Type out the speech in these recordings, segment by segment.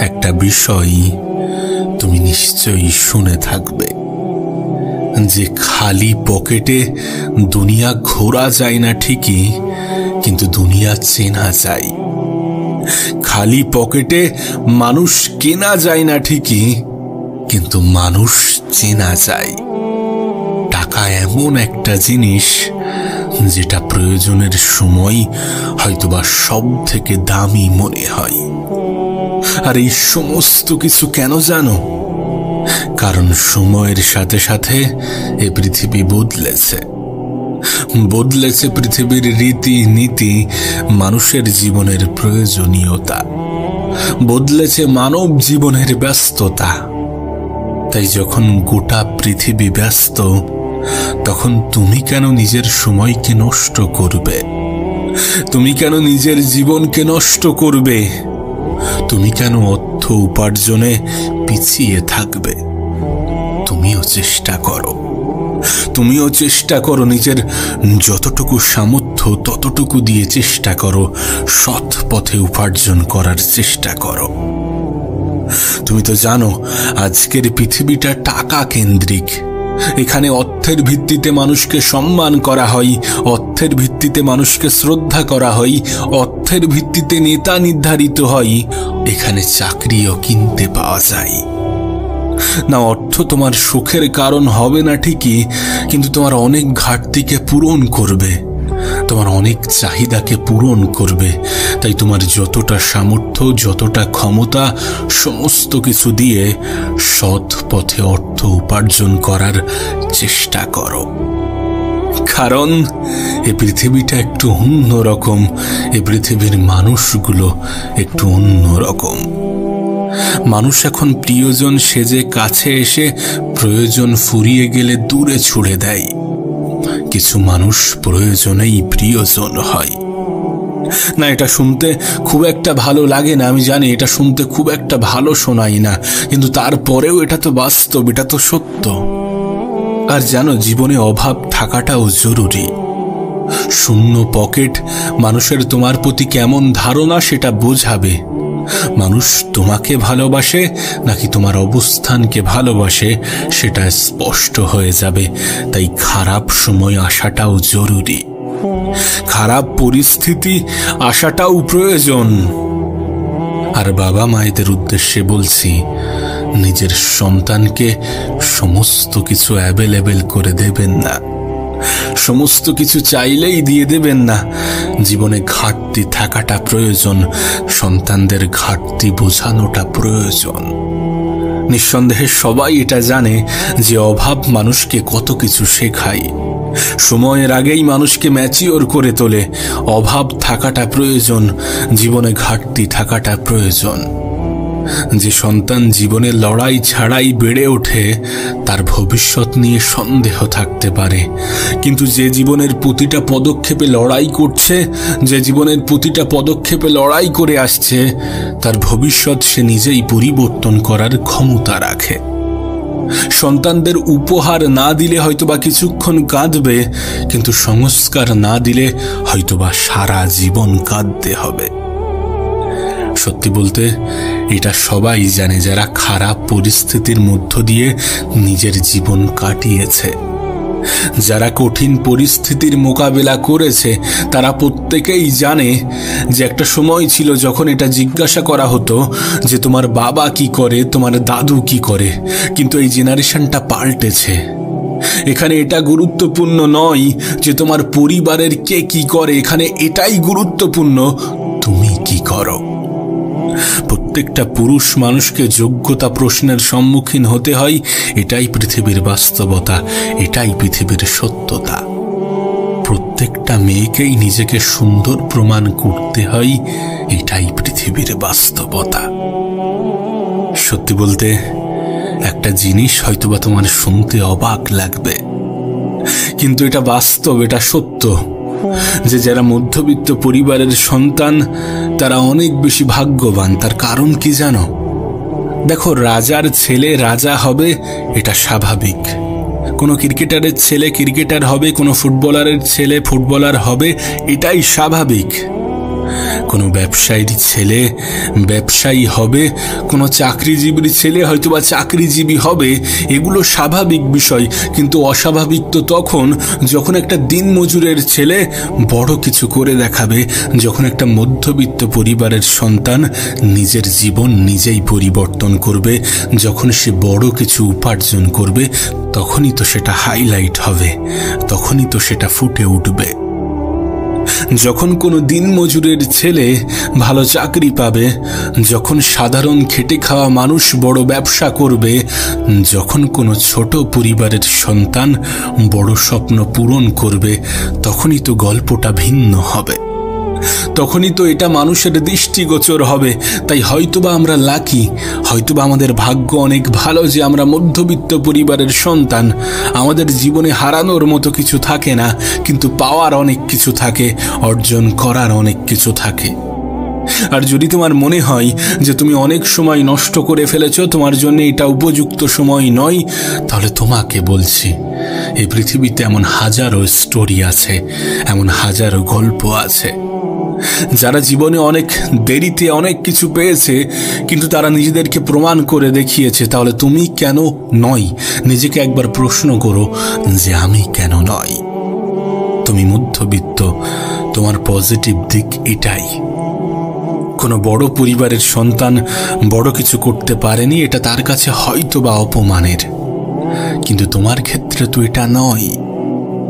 একটা বিষয় তুমি নিশ্চয়ই শুনে থাকবে যে খালি পকেটে দুনিয়া ঘোরা যায় না ঠিকই, কিন্তু দুনিয়া চেনা যায়। খালি পকেটে মানুষ কেনা যায় না ঠিকই, কিন্তু মানুষ চেনা যায়। টাকা এমন একটা জিনিস যেটা প্রয়োজনের সময় হয়তোবা সব থেকে দামি মনে হয়। আর এই সমস্ত কিছু কেন জানো? কারণ সময়ের সাথে সাথে এই পৃথিবী বদলেছে পৃথিবীর রীতি নীতি, মানুষের জীবনের প্রয়োজনীয়তা, বদলেছে মানব জীবনের ব্যস্ততা। তাই যখন গোটা পৃথিবী ব্যস্ত, তখন তুমি কেন নিজের সময়কে নষ্ট করবে? তুমি কেন নিজের জীবনকে নষ্ট করবে? তুমি কেন অর্থ উপার্জনে পিছিয়ে থাকবে? তুমিও চেষ্টা করো নিজের যতটুকু সামর্থ্য ততটুকু দিয়ে চেষ্টা করো, সৎ পথে উপার্জন করার চেষ্টা করো। তুমি তো জানো আজকের পৃথিবীটা টাকা কেন্দ্রিক। এখানে অর্থের ভিত্তিতে মানুষকে সম্মান করা হয়, অর্থের ভিত্তিতে মানুষকে শ্রদ্ধা করা হয়, অর্থের ভিত্তিতে নেতা নির্ধারিত হয়। এখানে চাকরিও কিনতে পাওয়া যায় না। অর্থ তোমার সুখের কারণ হবে না ঠিকই, কিন্তু তোমার অনেক ঘাটতিকে পূরণ করবে, তোমার অনেক চাহিদাকে পূরণ করবে। তাই তোমার যতটা সামর্থ্য, যতটা ক্ষমতা, সমস্ত কিছু দিয়ে সৎ পথে অর্থ উপার্জন করার চেষ্টা করো। কারণ এই পৃথিবীটা একটু অন্যরকম, এই পৃথিবীর মানুষগুলো একটু অন্যরকম। মানুষ এখন প্রিয়জন সেজে কাছে এসে প্রয়োজন ফুরিয়ে গেলে দূরে ছুড়ে দেয়। কিছু মানুষ প্রয়োজনেই প্রিয়জন হয় না। এটা শুনতে খুব একটা ভালো লাগে না, আমি জানি এটা শুনতে খুব একটা ভালো শোনাই না, কিন্তু তারপরেও এটা তো বাস্তব, এটা তো সত্য। আর জানো, জীবনে অভাব থাকাটাও জরুরি। শূন্য পকেট মানুষের তোমার প্রতি কেমন ধারণা সেটা বোঝাবে। মানুষ তোমাকে ভালোবাসে নাকি তোমার অবস্থানকে ভালোবাসে সেটা স্পষ্ট হয়ে যাবে। তাই খারাপ সময় আসাটাও জরুরি, খারাপ পরিস্থিতি আসাটাও প্রয়োজন। আর বাবা মায়েদের উদ্দেশ্যে বলছি, নিজের সন্তানকে সমস্ত কিছু অ্যাভেলেবেল করে দেবেন না, সমস্ত কিছু চাইলেই দিয়ে দেবেন না। জীবনে ঘাটতি থাকাটা প্রয়োজন, সন্তানদের ঘাটতি বোঝানোটা প্রয়োজন। নিঃসন্দেহে সবাই এটা জানে যে অভাব মানুষকে কত কিছু শেখায়, সময়ের আগেই মানুষকে ম্যাচিওর করে তোলে। অভাব থাকাটা প্রয়োজন, জীবনে ঘাটতি থাকাটা প্রয়োজন। যে সন্তান জীবনে লড়াই ছাড়াই বেড়ে ওঠে, তার ভবিষ্যৎ নিয়ে সন্দেহ থাকতে পারে, কিন্তু যে জীবনের প্রতিটা পদক্ষেপে লড়াই করছে, যে জীবনের প্রতিটা পদক্ষেপে লড়াই করে আসছে, তার ভবিষ্যৎ সে নিজেই পরিবর্তন করার ক্ষমতা রাখে। সন্তানদের উপহার না দিলে হয়তোবা কিছুক্ষণ কাঁদবে, কিন্তু সংস্কার না দিলে হয়তোবা সারা জীবন কাঁদতে হবে। সত্যি বলতে এটা সবাই জানে যারা খারাপ পরিস্থিতির মধ্য দিয়ে নিজের জীবন কাটিয়েছে, যারা কঠিন পরিস্থিতির মোকাবেলা করেছে, তারা প্রত্যেকেই জানে যে একটা সময় ছিল যখন এটা জিজ্ঞাসা করা হতো যে তোমার বাবা কি করে, তোমার দাদু কি করে। কিন্তু এই জেনারেশনটা পাল্টেছে। এখানে এটা গুরুত্বপূর্ণ নয় যে তোমার পরিবারের কে কি করে, এখানে এটাই গুরুত্বপূর্ণ তুমি কি করো। প্রত্যেকটা পুরুষ মানুষকে যোগ্যতা প্রশ্নের সম্মুখীন হতে হয়, এটাই পৃথিবীর বাস্তবতা, এটাই পৃথিবীর সত্যতা। প্রত্যেকটা মেয়েকেই নিজেকে সুন্দর প্রমাণ করতে হয়, এটাই পৃথিবীর বাস্তবতা। সত্যি বলতে একটা জিনিস হয়তোবা তোমার শুনতে অবাক লাগবে, কিন্তু এটা বাস্তব, এটা সত্য যে যারা মধ্যবিত্ত পরিবারের সন্তান তারা অনেক বেশি ভাগ্যবান। তার কারণ কি জানো? দেখো, রাজার ছেলে রাজা হবে এটা স্বাভাবিক, কোনো ক্রিকেটারের ছেলে ক্রিকেটার হবে, কোনো ফুটবলারের ছেলে ফুটবলার হবে, এটাই স্বাভাবিক। কোনো ব্যবসায়ীর ছেলে ব্যবসায়ী হবে, কোনো চাকরিজীবীর ছেলে হয়তোবা চাকরিজীবী হবে, এগুলো স্বাভাবিক বিষয়। কিন্তু অস্বাভাবিক তো তখন যখন একটা দিনমজুরের ছেলে বড় কিছু করে দেখাবে, যখন একটা মধ্যবিত্ত পরিবারের সন্তান নিজের জীবন নিজেই পরিবর্তন করবে, যখন সে বড় কিছু উপার্জন করবে, তখনই তো সেটা হাইলাইট হবে, তখনই তো সেটা ফুটে উঠবে। যখন কোনো দিনমজুরের ছেলে ভালো চাকরি পাবে, যখন সাধারণ খেটে খাওয়া মানুষ বড় ব্যবসা করবে, যখন কোনো ছোট পরিবারের সন্তান বড় স্বপ্ন পূরণ করবে, তখনই তো গল্পটা ভিন্ন হবে, তখনই তো এটা মানুষের দৃষ্টিগোচর হবে। তাই হয়তোবা আমরা লাকি, হয়তোবা আমাদের ভাগ্য অনেক ভালো যে আমরা মধ্যবিত্ত পরিবারের সন্তান। আমাদের জীবনে হারানোর মতো কিছু থাকে না, কিন্তু পাওয়ার অনেক কিছু থাকে, অর্জন করার অনেক কিছু থাকে। আর যদি তোমার মনে হয় যে তুমি অনেক সময় নষ্ট করে ফেলেছ, তোমার জন্য এটা উপযুক্ত সময় নয়, তাহলে তোমাকে বলছি, এই পৃথিবীতে এমন হাজারো স্টোরি আছে, এমন হাজারো গল্প আছে, যারা জীবনে অনেক দেরিতে অনেক কিছু পেয়েছে, কিন্তু তারা নিজেদেরকে প্রমাণ করে দেখিয়েছে। তাহলে তুমি কেন নয়? নিজেকে একবার প্রশ্ন করো যে আমি কেন নয়? তুমি মধ্যবিত্ত, তোমার পজিটিভ দিক এটাই। কোনো বড় পরিবারের সন্তান বড় কিছু করতে পারেনি, এটা তার কাছে হয়তো বা অপমানের, কিন্তু তোমার ক্ষেত্রে তো এটা নয়।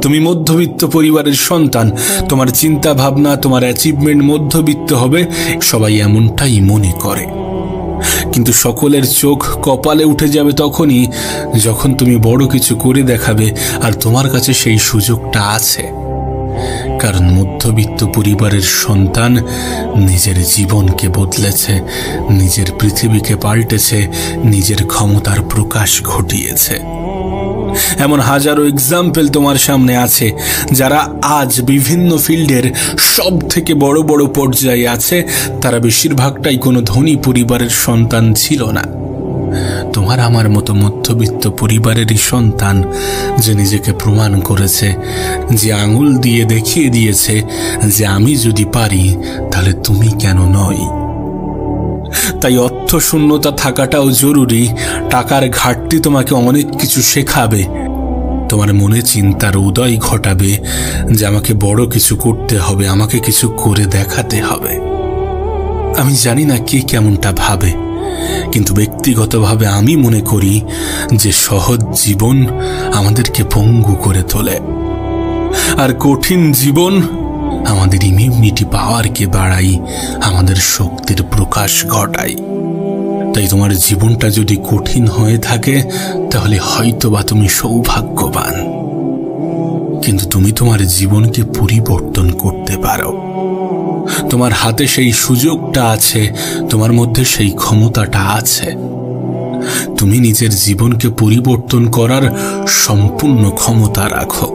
তুমি মধ্যবিত্ত পরিবারের সন্তান, তোমার চিন্তা ভাবনা, তোমার অ্যাচিভমেন্ট মধ্যবিত্ত হবে, সবাই এমনটাই মনে করে। কিন্তু সকলের চোখ কপালে উঠে যাবে তখনই যখন তুমি বড় কিছু করে দেখাবে, আর তোমার কাছে সেই সুযোগটা আছে। কারণ মধ্যবিত্ত পরিবারের সন্তান নিজের জীবনকে বদলেছে, নিজের পৃথিবীকে পাল্টেছে, নিজের ক্ষমতার প্রকাশ ঘটিয়েছে। এমন হাজারো এক্সাম্পল তোমার সামনে আছে, যারা আজ বিভিন্ন ফিল্ডের সব থেকে বড় বড় পর্যায়ে আছে। তারা বেশিরভাগটাই কোনো ধনী পরিবারের সন্তান ছিল না। তোমার আমার মতো মধ্যবিত্ত পরিবারেরই সন্তান, যে নিজেকে প্রমাণ করেছে, যে আঙুল দিয়ে দেখিয়ে দিয়েছে যে আমি যদি পারি তাহলে তুমি কেন নয়। তাই অর্থ শূন্যতা থাকাটাও জরুরি। টাকার ঘাটতি তোমাকে অনেক কিছু শেখাবে, তোমার মনে চিন্তার উদয় ঘটাবে যে আমাকে বড় কিছু করতে হবে, আমাকে কিছু করে দেখাতে হবে। আমি জানি না কে কেমনটা ভাবে, কিন্তু ব্যক্তিগতভাবে আমি মনে করি যে সহজ জীবন আমাদেরকে পঙ্গু করে তোলে, আর কঠিন জীবন আমাদের ইমিউনিটি পাওয়ারকে বাড়ায়, আমাদের শক্তির প্রকাশ ঘটায়। তাই তোমার জীবনটা যদি কঠিন হয়ে থাকে, তাহলে হয়তোবা তুমি সৌভাগ্যবান, কিন্তু তুমি তোমার জীবনকে পরিবর্তন করতে পারো। তোমার হাতে সেই সুযোগটা আছে, তোমার মধ্যে সেই ক্ষমতাটা আছে। তুমি নিজের জীবনকে পরিবর্তন করার সম্পূর্ণ ক্ষমতা রাখো।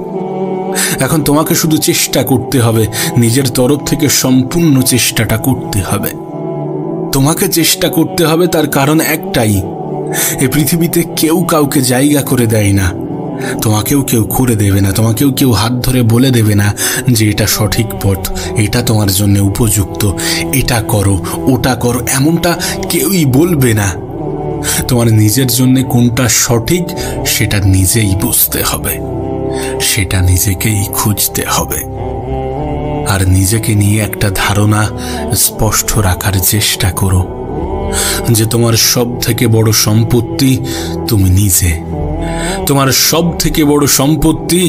এখন তোমাকে শুধু চেষ্টা করতে হবে, নিজের তরফ থেকে সম্পূর্ণ চেষ্টাটা করতে হবে। তোমাকে চেষ্টা করতে হবে, তার কারণ একটাই, এই পৃথিবীতে কেউ কাউকে জায়গা করে দেয় না, তোমাকেও কেউ করে দেবে না, তোমাকেও কেউ হাত ধরে বলে দেবে না যে এটা সঠিক পথ, এটা তোমার জন্য উপযুক্ত, এটা করো, ওটা করো, এমনটা কেউই বলবে না। তোমার নিজের জন্য কোনটা সঠিক সেটা নিজেই বুঝতে হবে, সেটা নিজেকেই খুঁজতে হবে। আর নিজেকে নিয়ে একটা ধারণা স্পষ্ট রাখার চেষ্টা করো যে তোমার সব থেকে বড় সম্পত্তি তুমি নিজে, তোমার সব থেকে বড় সম্পত্তি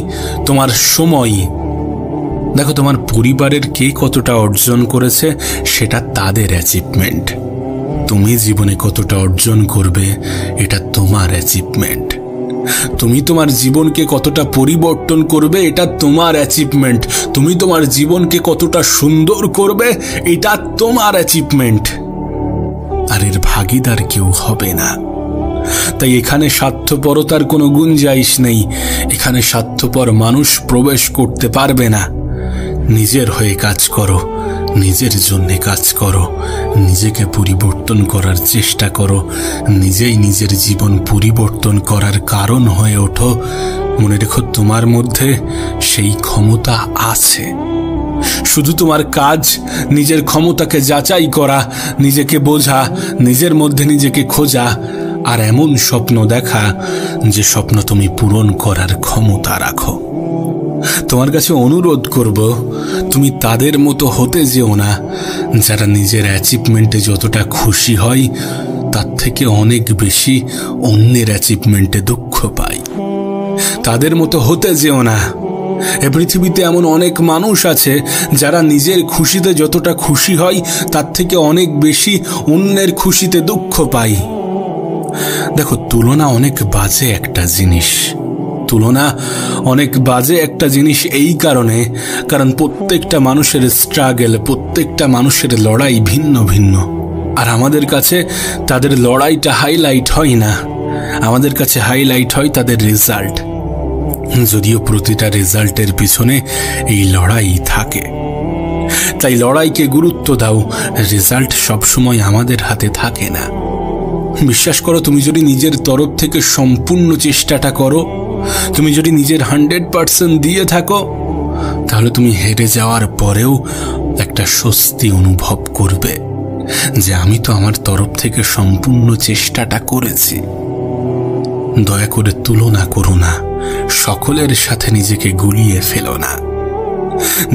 তোমার সময়। দেখো, তোমার পরিবারের কে কতটা অর্জন করেছে সেটা তাদের অ্যাচিভমেন্ট, তুমি জীবনে কতটা অর্জন করবে এটা তোমার অ্যাচিভমেন্ট। তুমি তোমার জীবনকে কতটা পরিবর্তন করবে এটা তোমার অ্যাচিভমেন্ট। তুমি তোমার জীবনকে কতটা সুন্দর করবে এটা তোমার অ্যাচিভমেন্ট। আর এর ভাগিদার কেউ হবে না। তাই এখানে স্বার্থপরতার কোনো গুঞ্জাইশ নেই, এখানে স্বার্থপর মানুষ প্রবেশ করতে পারবে না। নিজের হয়ে কাজ করো, নিজের জন্য কাজ করো, নিজেকে পরিবর্তন করার চেষ্টা করো, নিজেই নিজের জীবন পরিবর্তন করার কারণ হয়ে ওঠো। মনে রেখো, তোমার মধ্যে সেই ক্ষমতা আছে। শুধু তোমার কাজ নিজের ক্ষমতাকে যাচাই করা, নিজেকে বোঝা, নিজের মধ্যে নিজেকে খোঁজা, আর এমন স্বপ্ন দেখা যে স্বপ্ন তুমি পূরণ করার ক্ষমতা রাখো। তোমার কাছে অনুরোধ করব, তুমি তাদের মতো হতে যেও না যারা নিজের অ্যাচিভমেন্টে যতটা খুশি হয় তার থেকে অনেক বেশি অন্যের অ্যাচিভমেন্টে দুঃখ পায়। তাদের মতো হতে যেও না। এ পৃথিবীতে এমন অনেক মানুষ আছে যারা নিজের খুশিতে যতটা খুশি হয় তার থেকে অনেক বেশি অন্যের খুশিতে দুঃখ পায়। দেখো, তুলনা অনেক বাজে একটা জিনিস। তুলনা অনেক বাজে একটা জিনিস এই কারণ প্রত্যেকটা মানুষের স্ট্রাগল, প্রত্যেকটা মানুষের লড়াই ভিন্ন ভিন্ন। আর আমাদের কাছে তাদের লড়াইটা হাইলাইট হয় না, আমাদের কাছে হাইলাইট হয় তাদের রেজাল্ট। যদিও প্রতিটা রেজাল্টের পিছনে এই লড়াই থাকে। তাই লড়াইকে গুরুত্ব দাও, রেজাল্ট সবসময় আমাদের হাতে থাকে না। বিশ্বাস করো, তুমি যদি নিজের তরফ থেকে সম্পূর্ণ চেষ্টাটা করো, তুমি যদি নিজের 100% দিয়ে থাকো, তাহলে তুমি হেরে যাওয়ার পরেও একটা স্বস্তি অনুভব করবে যে আমি তো আমার তরফ থেকে সম্পূর্ণ চেষ্টাটা করেছি। দয়া করে তুলনা করো না, সকলের সাথে নিজেকে গুলিয়ে ফেলো না।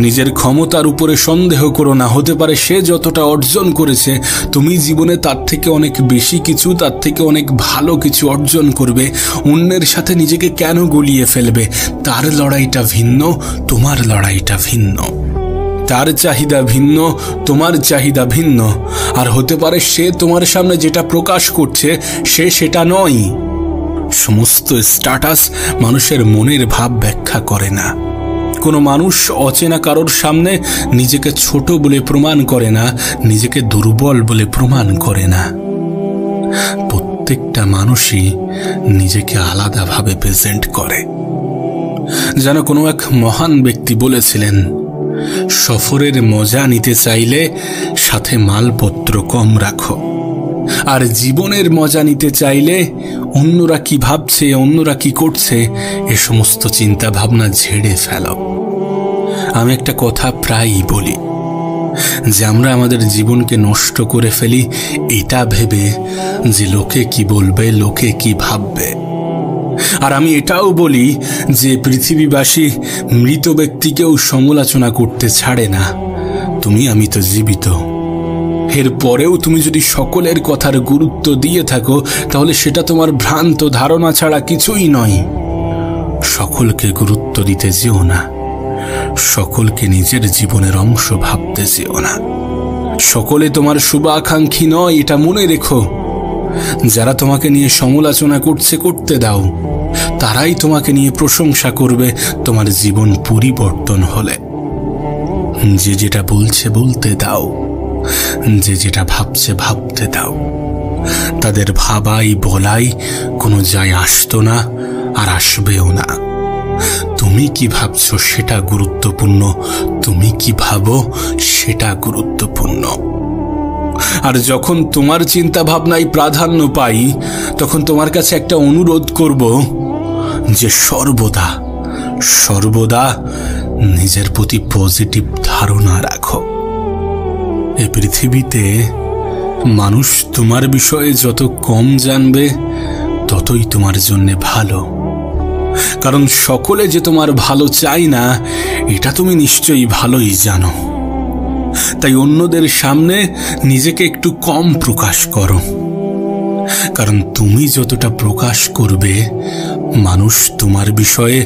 নিজের ক্ষমতার উপরে সন্দেহ করো না। হতে পারে সে যতটা অর্জন করেছে তুমি জীবনে তার থেকে অনেক বেশি কিছু, তার থেকে অনেক ভালো কিছু অর্জন করবে। অন্যের সাথে নিজেকে কেন গুলিয়ে ফেলবে? তার লড়াইটা ভিন্ন, তোমার লড়াইটা ভিন্ন। তার চাহিদা ভিন্ন, তোমার চাহিদা ভিন্ন। আর হতে পারে সে তোমার সামনে যেটা প্রকাশ করছে সে সেটা নয়। সমস্ত স্ট্যাটাস মানুষের মনের ভাব ব্যাখ্যা করে না। কোনো মানুষ অচেনা কারোর সামনে নিজেকে ছোট বলে প্রমাণ করে না, নিজেকে দুর্বল বলে প্রমাণ করে না। প্রত্যেকটা মানুষই নিজেকে আলাদাভাবে প্রেজেন্ট করে। যেন কোনো এক মহান ব্যক্তি বলেছিলেন, সফরের মজা নিতে চাইলে সাথে মালপত্র কম রাখো, আর জীবনের মজা নিতে চাইলে অন্যরা কি ভাবছে, অন্যরা কি করছে এ সমস্ত চিন্তা ভাবনা ঝেড়ে ফেলো। আমি একটা কথা প্রায়ই বলি যে আমরা আমাদের জীবনকে নষ্ট করে ফেলি এটা ভেবে যে লোকে কি বলবে, লোকে কি ভাববে। আর আমি এটাও বলি যে পৃথিবীবাসী মৃত ব্যক্তিকেও সমালোচনা করতে ছাড়ে না। তুমি আমি তো জীবিত। এর পরেও তুমি যদি সকলের কথার গুরুত্ব দিয়ে থাকো তাহলে সেটা তোমার ভ্রান্ত ধারণা ছাড়া কিছুই নয়। সকলকে গুরুত্ব দিতে যেও না, সকলকে নিজের জীবনের অংশ ভাবতে যেও না। সকলে তোমার শুভাকাঙ্ক্ষী নয়, এটা মনে রেখো। যারা তোমাকে নিয়ে সমালোচনা করছে করতে দাও, তারাই তোমাকে নিয়ে প্রশংসা করবে তোমার জীবন পরিবর্তন হলে। যে যেটা বলছে বলতে দাও, যে যেটা ভাবছে ভাবতে দাও। তাদের ভাবাই বলাই কোনো যায় আসতো না, আর আসবেও না। তুমি কি ভাবছো সেটা গুরুত্বপূর্ণ, তুমি কি ভাবো সেটা গুরুত্বপূর্ণ। আর যখন তোমার চিন্তা ভাবনায় প্রাধান্য পাই তখন তোমার কাছে একটা অনুরোধ করব যে সর্বদা সর্বদা নিজের প্রতি পজিটিভ ধারণা রাখো। এই পৃথিবীতে মানুষ তোমার বিষয়ে যত কম জানবে ততই তোমার জন্য ভালো। কারণ সকলে যে তোমার ভালো চায় না এটা তুমি নিশ্চয়ই ভালোই জানো। তাই অন্যদের সামনে নিজেকে একটু কম প্রকাশ করো, কারণ তুমি যতটা প্রকাশ করবে মানুষ তোমার বিষয়ে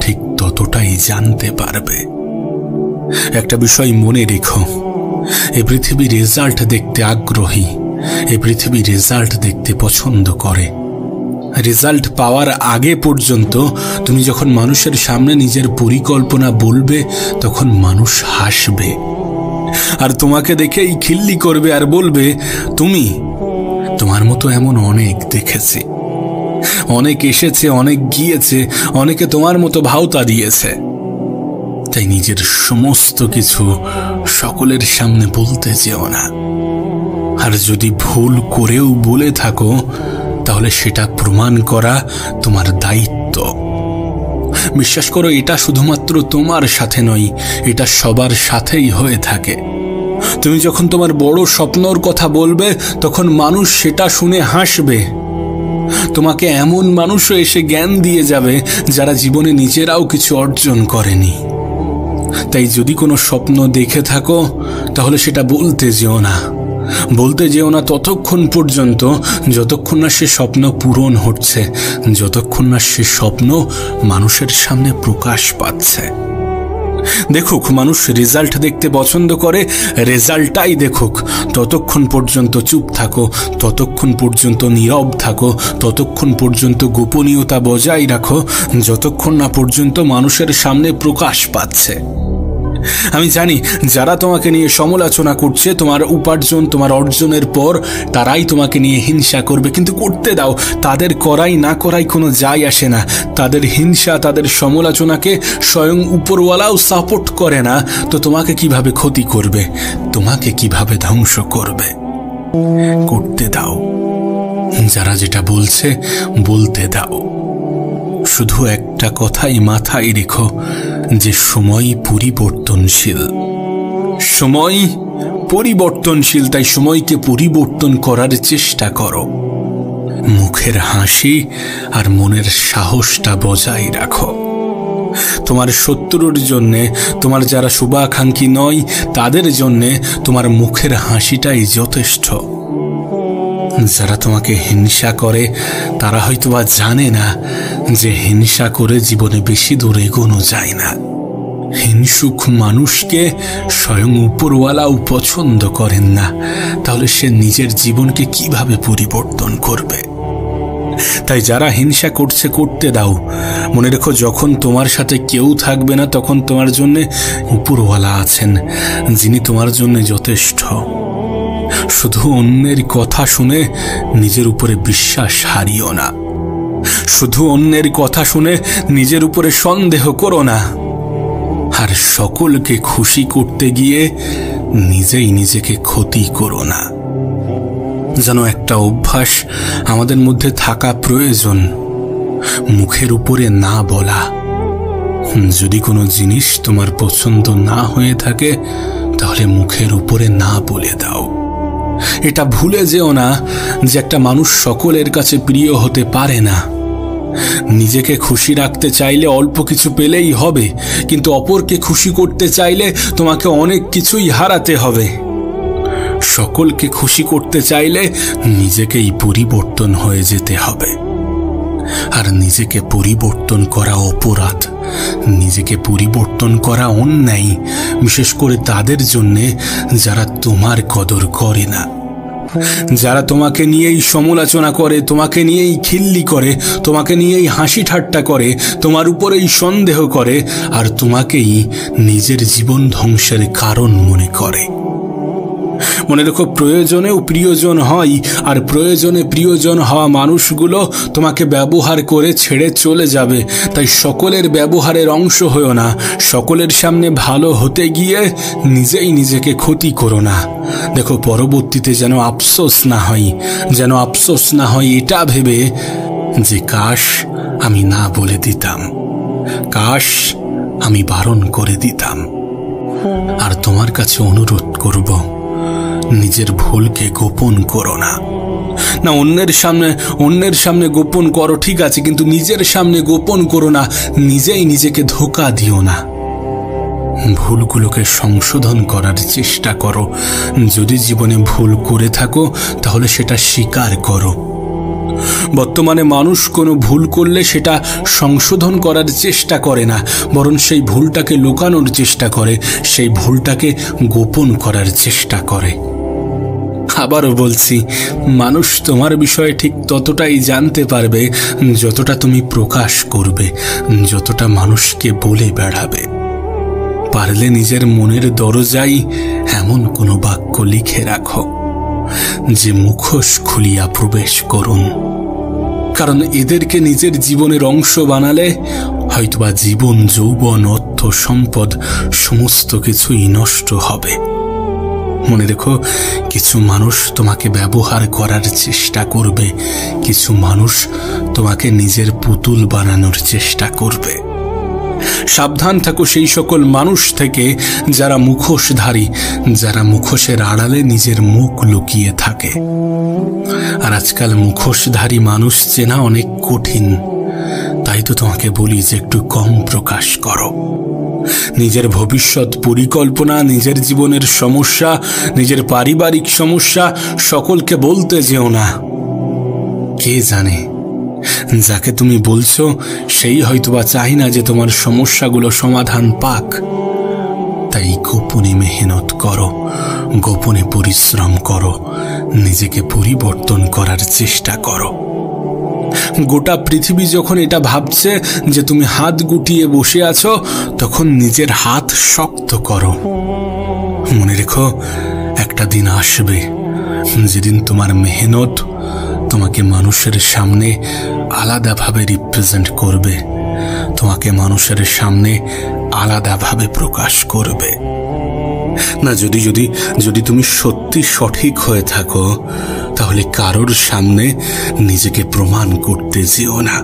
ঠিক ততটাই জানতে পারবে। একটা বিষয় মনে রেখো, এই পৃথিবী রেজাল্ট দেখতে আগ্রহী, এই পৃথিবী রেজাল্ট দেখতে পছন্দ করে। রেজাল্ট পাওয়ার আগে পর্যন্ত তুমি যখন মানুষের সামনে নিজের পরিকল্পনা বলবে তখন মানুষ হাসবে আর তোমাকে দেখেই খিল্লি করবে আর বলবে তুমি, তোমার মতো এমন অনেক দেখেছি, অনেক এসেছে, অনেক গিয়েছে, অনেকে তোমার মতো ভাওতা দিয়েছে। তাই নিজের সমস্ত কিছু সকলের সামনে বলতে যেও না। আর যদি ভুল করেও বলে থাকো তাহলে সেটা প্রমাণ করা তোমার দায়িত্ব। বিশ্বাস করো, এটা শুধুমাত্র তোমার সাথে নয়, এটা সবার সাথেই হয়ে থাকে। তুমি যখন তোমার বড় স্বপ্নর কথা বলবে, তখন মানুষ সেটা শুনে হাসবে। তোমাকে এমন মানুষও এসে জ্ঞান দিয়ে যাবে যারা জীবনে নিজেরাও কিছু অর্জন করেনি। তাই যদি কোনো স্বপ্ন দেখে থাকো, তাহলে সেটা বলতে যেও না ততক্ষণ পর্যন্ত যতক্ষণ না সে স্বপ্ন পূরণ হচ্ছে, যতক্ষণ না সে স্বপ্ন মানুষের সামনে প্রকাশ পাচ্ছে। দেখুক, মানুষ রেজাল্ট দেখতে পছন্দ করে, রেজাল্টটাই দেখুক। ততক্ষণ পর্যন্ত চুপ থাকো, ততক্ষণ পর্যন্ত নীরব থাকো, ততক্ষণ পর্যন্ত গোপনীয়তা বজায় রাখো, যতক্ষণ না পর্যন্ত মানুষের সামনে প্রকাশ পাচ্ছে। আমি জানি যারা তোমাকে নিয়ে সমালোচনা করছে, তোমার উপার্জন, তোমার অর্জনের পর তারাই তোমাকে নিয়ে হিংসা করবে, কিন্তু করতে দাও। তাদের করাই না করাই কোনো যায় আসে না। তাদের হিংসা, তাদের সমালোচনাকে স্বয়ং উপরওয়ালাও সাপোর্ট করে না, তো তোমাকে কিভাবে ক্ষতি করবে, তোমাকে কিভাবে ধ্বংস করবে? করতে দাও। যারা যেটা বলছে বলতে দাও। শুধু একটা কথাই মাথায় রেখো যে সময় পরিবর্তনশীল। সময় পরিবর্তনশীল, তাই সময়কে পরিবর্তন করার চেষ্টা করো। মুখের হাসি আর মনের সাহসটা বজায় রাখো। তোমার শত্রুর জন্যে, তোমার যারা শুভাকাঙ্ক্ষী নয় তাদের জন্যে তোমার মুখের হাসিটাই যথেষ্ট। যারা তোমাকে হিংসা করে তারা হয়তোবা জানে না যে হিংসা করে জীবনে বেশি দূর এগোনো যায় না। হিংসুক মানুষকে স্বয়ং উপরওয়ালাও পছন্দ করেন না, তাহলে সে নিজের জীবনকে কিভাবে পরিবর্তন করবে? তাই যারা হিংসা করছে করতে দাও। মনে রেখো, যখন তোমার সাথে কেউ থাকবে না তখন তোমার জন্য উপরওয়ালা আছেন, যিনি তোমার জন্য যথেষ্ট। শুধু অন্যের কথা শুনে নিজের উপরে বিশ্বাস হারিও না। শুধু অন্যের কথা শুনে নিজের উপরে সন্দেহ করো না। আর সকলকে খুশি করতে গিয়ে নিজেই নিজেকে ক্ষতি করো না। যেন একটা অভ্যাস আমাদের মধ্যে থাকা প্রয়োজন, মুখের উপরে না বলা। যদি কোনো জিনিস তোমার পছন্দ না হয়ে থাকে, তাহলে মুখের উপরে না বলে দাও। এটা ভুলে যেও না যে একটা মানুষ সকলের কাছে প্রিয় হতে পারে না। নিজেকে খুশি রাখতে চাইলে অল্প কিছু পেলেই হবে, কিন্তু অপরকে খুশি করতে চাইলে তোমাকে অনেক কিছুই হারাতে হবে। সকলকে খুশি করতে চাইলে নিজেকেই পরিবর্তন হয়ে যেতে হবে। আর নিজেকে পরিবর্তন করা অপরাধ, নিজেকে পরিবর্তন করা অন্যায়, বিশেষ করে তাদের জন্যে যারা তোমার কদর করে না, যারা তোমাকে নিয়েই সমালোচনা করে, তোমাকে নিয়েই খিল্লি করে, তোমাকে নিয়েই হাসি ঠাট্টা করে, তোমার উপরেই সন্দেহ করে, আর তোমাকেই নিজের জীবন ধ্বংসের কারণ মনে করে। মনে রেখো, প্রয়োজনেও প্রিয়জন হয়, আর প্রয়োজনে প্রিয়জন হওয়া মানুষগুলো তোমাকে ব্যবহার করে ছেড়ে চলে যাবে। তাই সকলের ব্যবহারের অংশ হয়েও না। সকলের সামনে ভালো হতে গিয়ে নিজেই নিজেকে ক্ষতি করো না। দেখো, পরবর্তীতে যেন আফসোস না হয় এটা ভেবে যে কাশ আমি না বলে দিতাম, কাশ আমি বারণ করে দিতাম। আর তোমার কাছে অনুরোধ করব, নিজের ভুলকে গোপন করো না। অন্যের সামনে গোপন করো, ঠিক আছে, কিন্তু নিজের সামনে গোপন করো না। নিজেই নিজেকে ধোঁকা দিও না। ভুলগুলোকে সংশোধন করার চেষ্টা করো। যদি জীবনে ভুল করে থাকো, তাহলে সেটা স্বীকার করো। বর্তমানে মানুষ কোনো ভুল করলে সেটা সংশোধন করার চেষ্টা করে না, বরং সেই ভুলটাকে লুকানোর চেষ্টা করে, সেই ভুলটাকে গোপন করার চেষ্টা করে। আবারও বলছি, মানুষ তোমার বিষয়ে ঠিক ততটাই জানতে পারবে যতটা তুমি প্রকাশ করবে, যতটা মানুষকে বলে বেড়াবে। পারলে নিজের মনের দরজায় এমন কোনো বাক্য লিখে রাখো যে মুখোশ খুলিয়া প্রবেশ করুন। কারণ এদেরকে নিজের জীবনের অংশ বানালে হয়তোবা জীবন, যৌবন, অর্থ, সম্পদ সমস্ত কিছুই নষ্ট হবে। মনে রেখো, কিছু মানুষ তোমাকে ব্যবহার করার চেষ্টা করবে, কিছু মানুষ তোমাকে নিজের পুতুল বানানোর চেষ্টা করবে। সাবধান থাকো সেই সকল মানুষ থেকে যারা মুখোশধারী, যারা মুখোশের আড়ালে নিজের মুখ লুকিয়ে থাকে। আর আজকাল মুখোশধারী মানুষ চেনা অনেক কঠিন। তাই তো তোমাকে বলি যে একটু কম প্রকাশ করো। নিজের ভবিষ্যৎ পরিকল্পনা, নিজের জীবনের সমস্যা, নিজের পারিবারিক সমস্যা সকলকে বলতে যেও না। কে জানে, যাকে তুমি বলছো সেই হয়তোবা চাই না যে তোমার সমস্যাগুলো সমাধান পাক। তাই গোপনে মেহনত করো, গোপনে পরিশ্রম করো, নিজেকে পরিবর্তন করার চেষ্টা করো। গোটা পৃথিবী যখন এটা ভাবছে যে তুমি হাত গুটিয়ে বসে আছো, তখন নিজের হাত শক্ত করো। মনে রেখো, একটা দিন আসবে যেদিন তোমার মেহনত তোমাকে মানুষের সামনে আলাদাভাবে রিপ্রেজেন্ট করবে, তোমাকে মানুষের সামনে আলাদাভাবে প্রকাশ করবে। না, যদি তুমি সত্যি সঠিক হয়ে থাকো, তাহলে কারোর সামনে নিজেকে প্রমাণ করতে যেও না।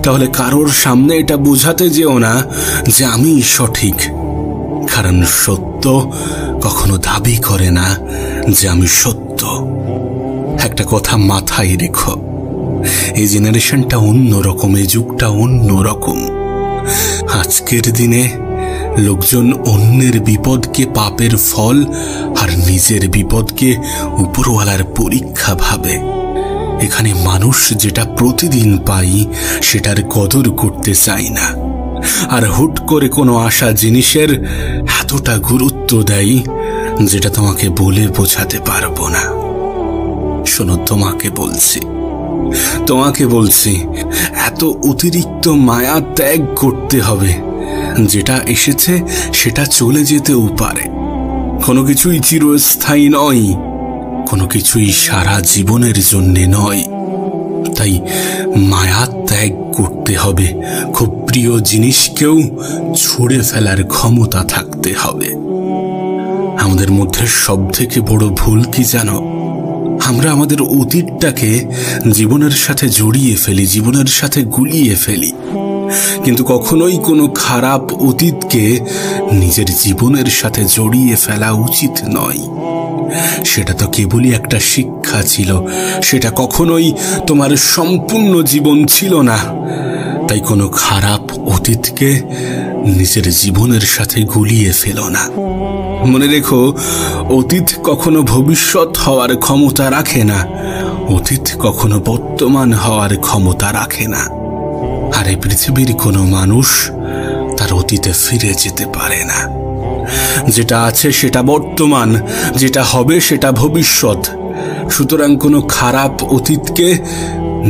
তাহলে কারোর সামনে এটা বোঝাতে যেও না যে আমি সঠিক। কারণ সত্য কখনো দাবি করে না যে আমি সত্য। একটা কথা মাথায় রেখো, এই জেনারেশনটা অন্যরকম, এই যুগটা অন্যরকম। আজকের দিনে লোকজন অন্যের বিপদকে পাপের ফল আর নিজের বিপদকে উপরওয়ালার পরীক্ষা ভাবে। এখানে মানুষ যেটা প্রতিদিন পাই সেটার কদর করতে চায় না, আর হুট করে কোনো আশা জিনিসের এতটা গুরুত্ব দেয় যেটা তোমাকে বলে বোঝাতে পারবো না। শোনো, তোমাকে বলছি এত অতিরিক্ত মায়া ত্যাগ করতে হবে। যেটা এসেছে সেটা চলে যেতেও পারে। কোনো কিছুই চিরস্থায়ী নয়, কোনো কিছুই সারা জীবনের জন্যে নয়। তাই মায়া ত্যাগ করতে হবে। খুব প্রিয় জিনিসকেও ছুঁড়ে ফেলার ক্ষমতা থাকতে হবে। আমাদের মধ্যে সব থেকে বড় ভুল কি জানো? আমরা আমাদের অতীতটাকে জীবনের সাথে জড়িয়ে ফেলি, জীবনের সাথে গুলিয়ে ফেলি। কিন্তু কখনোই কোনো খারাপ অতীতকে নিজের জীবনের সাথে জড়িয়ে ফেলা উচিত নয়। সেটা তো কেবলই একটা শিক্ষা ছিল, সেটা কখনোই তোমার সম্পূর্ণ জীবন ছিল না। তাই কোনো খারাপ অতীতকে নিজের জীবনের সাথে গুলিয়ে ফেলো না। মনে রেখো, অতীত কখনো ভবিষ্যৎ হওয়ার ক্ষমতা রাখে না, অতীত কখনো বর্তমান হওয়ার ক্ষমতা রাখে না। আর এই পৃথিবীর কোনো মানুষ তার অতীতে ফিরে যেতে পারে না। যেটা আছে সেটা বর্তমান, যেটা হবে সেটা ভবিষ্যৎ। সুতরাং কোনো খারাপ অতীতকে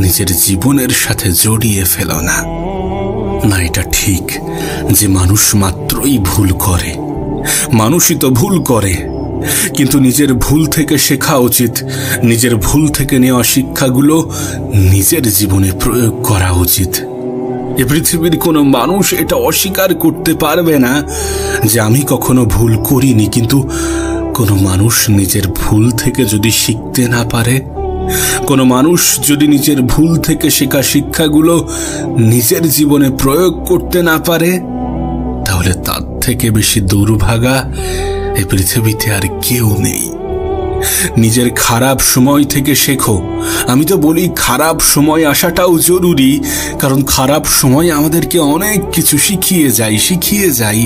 নিজের জীবনের সাথে জড়িয়ে ফেলো না। না, এটা ঠিক যে মানুষ মাত্রই ভুল করে, মানুষই তো ভুল করে, কিন্তু নিজের ভুল থেকে শেখা উচিত। নিজের ভুল থেকে নেওয়া শিক্ষাগুলো নিজের জীবনে প্রয়োগ করা উচিত। এ পৃথিবীর কোনো মানুষ এটা অস্বীকার করতে পারবে না যে আমি কখনো ভুল করিনি। কিন্তু কোনো মানুষ নিজের ভুল থেকে যদি শিখতে না পারে, কোনো মানুষ যদি নিজের ভুল থেকে শেখা শিক্ষাগুলো নিজের জীবনে প্রয়োগ করতে না পারে, তাহলে তার থেকে বেশি দুর্ভাগা এই পৃথিবীতে আর কেউ নেই। নিজের খারাপ সময় থেকে শেখো। আমি তো বলি খারাপ সময় আসাটাও জরুরি, কারণ খারাপ সময় আমাদেরকে অনেক কিছু শিখিয়ে যায়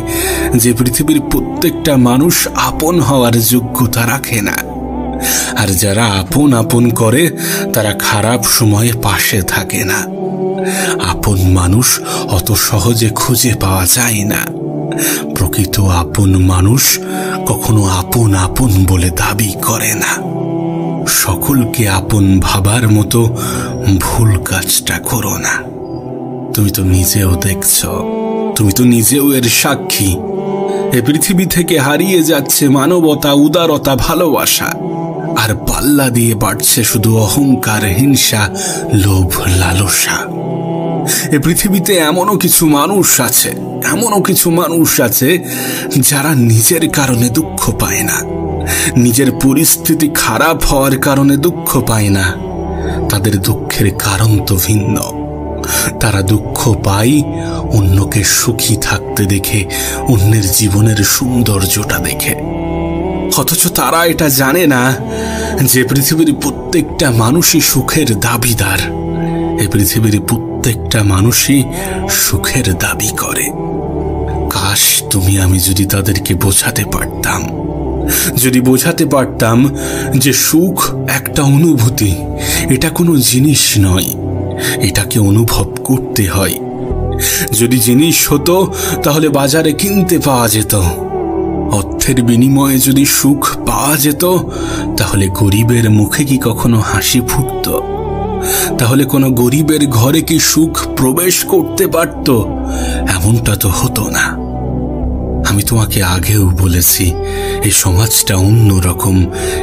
যে পৃথিবীর প্রত্যেকটা মানুষ আপন হওয়ার যোগ্যতা রাখে না। আর যারা আপন করে তারা খারাপ সময়ে পাশে থাকে না। আপন মানুষ অত সহজে খুঁজে পাওয়া যায় না। প্রকৃত আপন মানুষ কখনো আপন বলে দাবি করে না। সকলকে আপন ভাবার মতো ভুল কাজটা করো না। তুমি তো নিজেও দেখছ, তুমি তো নিজেও এর সাক্ষী। এ পৃথিবী থেকে হারিয়ে যাচ্ছে মানবতা, উদারতা, ভালোবাসা, আর পাল্লা দিয়ে বাড়ছে শুধু অহংকার, হিংসা, লোভ, লালসা। এ পৃথিবীতে এমনও কিছু মানুষ আছে যারা নিজের কারণে দুঃখ পায় না, নিজের পরিস্থিতি খারাপ হওয়ার কারণে দুঃখ পায় না। তাদের দুঃখের কারণ তো ভিন্ন। তারা দুঃখ পায় অন্যকে সুখী থাকতে দেখে, অন্যের জীবনের সৌন্দর্যটা দেখে। অথচ তারা এটা জানে না যে পৃথিবীর প্রত্যেকটা মানুষই সুখের দাবিদার। এই পৃথিবীর প্রত্যেকটা মানুষই সুখের দাবি করে। কাশ তুমি আমি যদি তাদেরকে বোঝাতে পারতাম, যদি বোঝাতে পারতাম যে সুখ একটা অনুভূতি, এটা কোনো জিনিস নয়, এটাকে অনুভব করতে হয়। যদি জিনিস হতো তাহলে বাজারে কিনতে পাওয়া যেত। অর্থের বিনিময়ে যদি সুখ পাওয়া যেত তাহলে গরিবের মুখে কি কখনো হাসি ফুটত? তাহলে কোনো গরিবের ঘরে কি সুখ প্রবেশ করতে পারত? এমনটা তো হতো না। আমি তোমাকে আগেও বলেছি, এই সমাজটা অন্যরকম,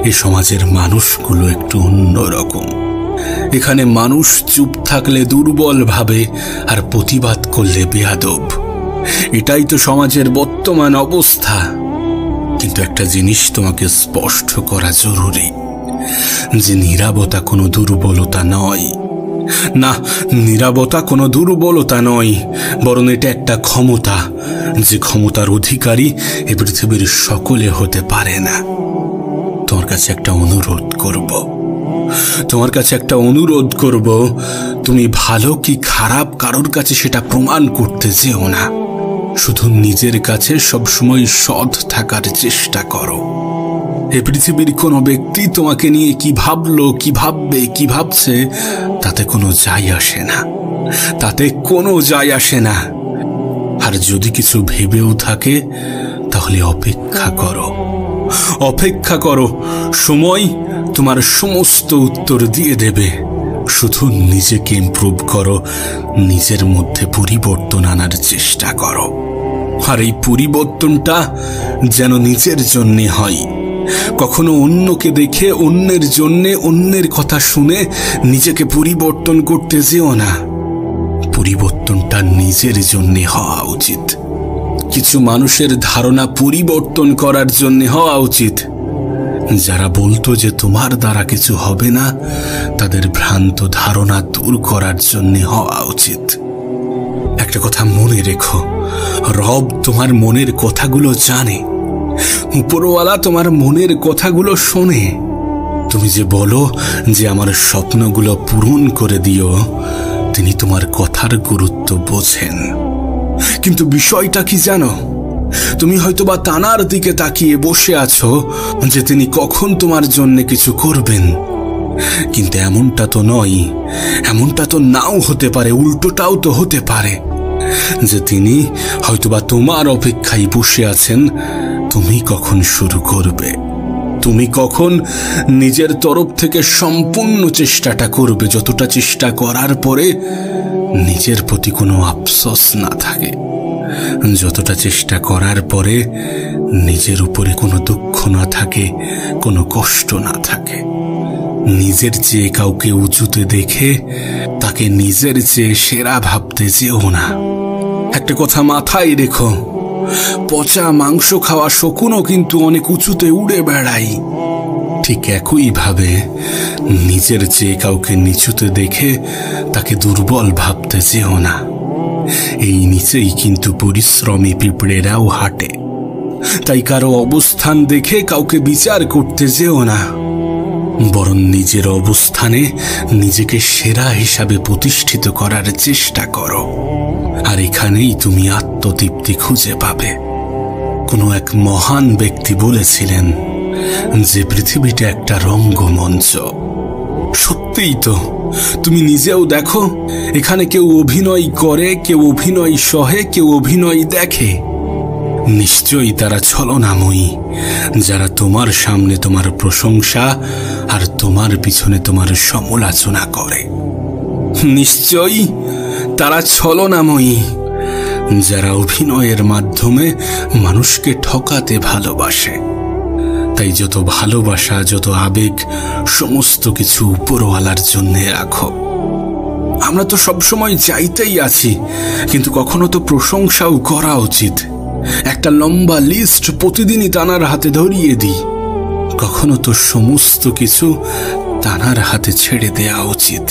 এই সমাজের মানুষগুলো একটু অন্যরকম। এখানে মানুষ চুপ থাকলে দুর্বল ভাবে, আর প্রতিবাদ করলে বেয়াদব। এটাই তো সমাজের বর্তমান অবস্থা। কিন্তু একটা জিনিস তোমাকে স্পষ্ট করা জরুরি, যে নীরবতা কোনো দুর্বলতা নয়। না, নীরবতা কোনো দুর্বলতা নয়, বরং এটা একটা ক্ষমতা, যে ক্ষমতার অধিকারী এ পৃথিবীর সকলে হতে পারে না। তোমার কাছে একটা অনুরোধ করব, তুমি ভালো কি খারাপ কারোর কাছে সেটা প্রমাণ করতে যেও না। শুধু নিজের কাছে সবসময় সৎ থাকার চেষ্টা করো। এই পৃথিবীর কোনো ব্যক্তি তোমাকে নিয়ে কি ভাবলো, কি ভাববে, কি ভাবছে, তাতে কোনো যায় আসে না। আর যদি কিছু ভেবেও থাকে তাহলে অপেক্ষা করো। সময় তোমার সমস্ত উত্তর দিয়ে দেবে। শুধু নিজেকে ইমপ্রুভ করো, নিজের মধ্যে পরিবর্তন আনার চেষ্টা করো। আর এই পরিবর্তনটা যেন নিজের জন্যে হয়। কখনো অন্যকে দেখে, অন্যের জন্যে, অন্যের কথা শুনে নিজেকে পরিবর্তন করতে যেও না। পরিবর্তনটা নিজের জন্যে হওয়া উচিত। কিছু মানুষের ধারণা পরিবর্তন করার জন্য হওয়া উচিত। যারা বলতো যে তোমার দ্বারা কিছু হবে না, তাদের ভ্রান্ত ধারণা দূর করার জন্য হওয়া উচিত। একটা কথা মনে রেখো, রব তোমার মনের কথাগুলো জানে। উপরওয়ালা তোমার মনের কথাগুলো শোনে। তুমি যে বলো যে আমার স্বপ্নগুলো পূরণ করে দিও, তিনি তোমার কথার গুরুত্ব বোঝেন। কিন্তু বিষয়টা কি জানো? তুমি হয়তোবা তানার দিকে তাকিয়ে বসে আছো যে তিনি কখন তোমার জন্য কিছু করবেন। কিন্তু এমনটা তো নয়, এমনটা তো নাও হতে পারে, উল্টোটাও তো হতে পারে যে তিনি হয়তোবা তোমার অপেক্ষায় বসে আছেন তুমি কখন শুরু করবে, তুমি কখন নিজের তরফ থেকে সম্পূর্ণ চেষ্টাটা করবে, যতটা চেষ্টা করার পরে নিজের প্রতি কোনো আফসোস না থাকে, যতটা চেষ্টা করার পরে নিজের উপরে কোনো দুঃখ না থাকে, কোনো কষ্ট না থাকে। নিজের চেয়ে কাউকে উঁচুতে দেখে তাকে নিজের চেয়ে সেরা ভাবতে যেও না। একটা কথা মাথায় রেখো, পচা মাংস খাওয়া শকুনও কিন্তু অনেক উঁচুতে উড়ে বেড়ায়। ঠিক একইভাবে নিজের চেয়ে কাউকে নিচুতে দেখে তাকে দুর্বল ভাবতে যেও না। এই নিচেই কিন্তু পরিশ্রমী পিঁপড়েরাও হাঁটে। তাই কারো অবস্থান দেখে কাউকে বিচার করতে যেও না, বরং নিজের অবস্থানে নিজেকে সেরা হিসাবে প্রতিষ্ঠিত করার চেষ্টা করো। আর এখানেই তুমি আত্মতৃপ্তি খুঁজে পাবে। কোনো এক মহান ব্যক্তি বলেছিলেন যে পৃথিবীটা একটা রঙ্গমঞ্চ। সত্যিই তো, তুমি নিজেও দেখো, এখানে কেউ অভিনয় করে, কেউ অভিনয় সহে, কেউ অভিনয় দেখে। নিশ্চয়ই তারা ছলনাময়ী, যারা তোমার সামনে তোমার প্রশংসা আর তোমার পিছনে তোমার সমালোচনা করে। নিশ্চয়ই তারা ছলনাময়ী, যারা অভিনয়ের মাধ্যমে মানুষকে ঠকাতে ভালোবাসে। তাই যত ভালোবাসা, যত আবেগ, সমস্ত কিছু উপরওয়ালার জন্য রাখো। আমরা তো সবসময় চাইতেই আছি, কিন্তু কখনো তো প্রশংসাও করা উচিত। একটা লম্বা লিস্ট প্রতিদিনই তানার হাতে ধরিয়ে দিই। কখনো তো সমস্ত কিছু তানার হাতে ছেড়ে দেওয়া উচিত।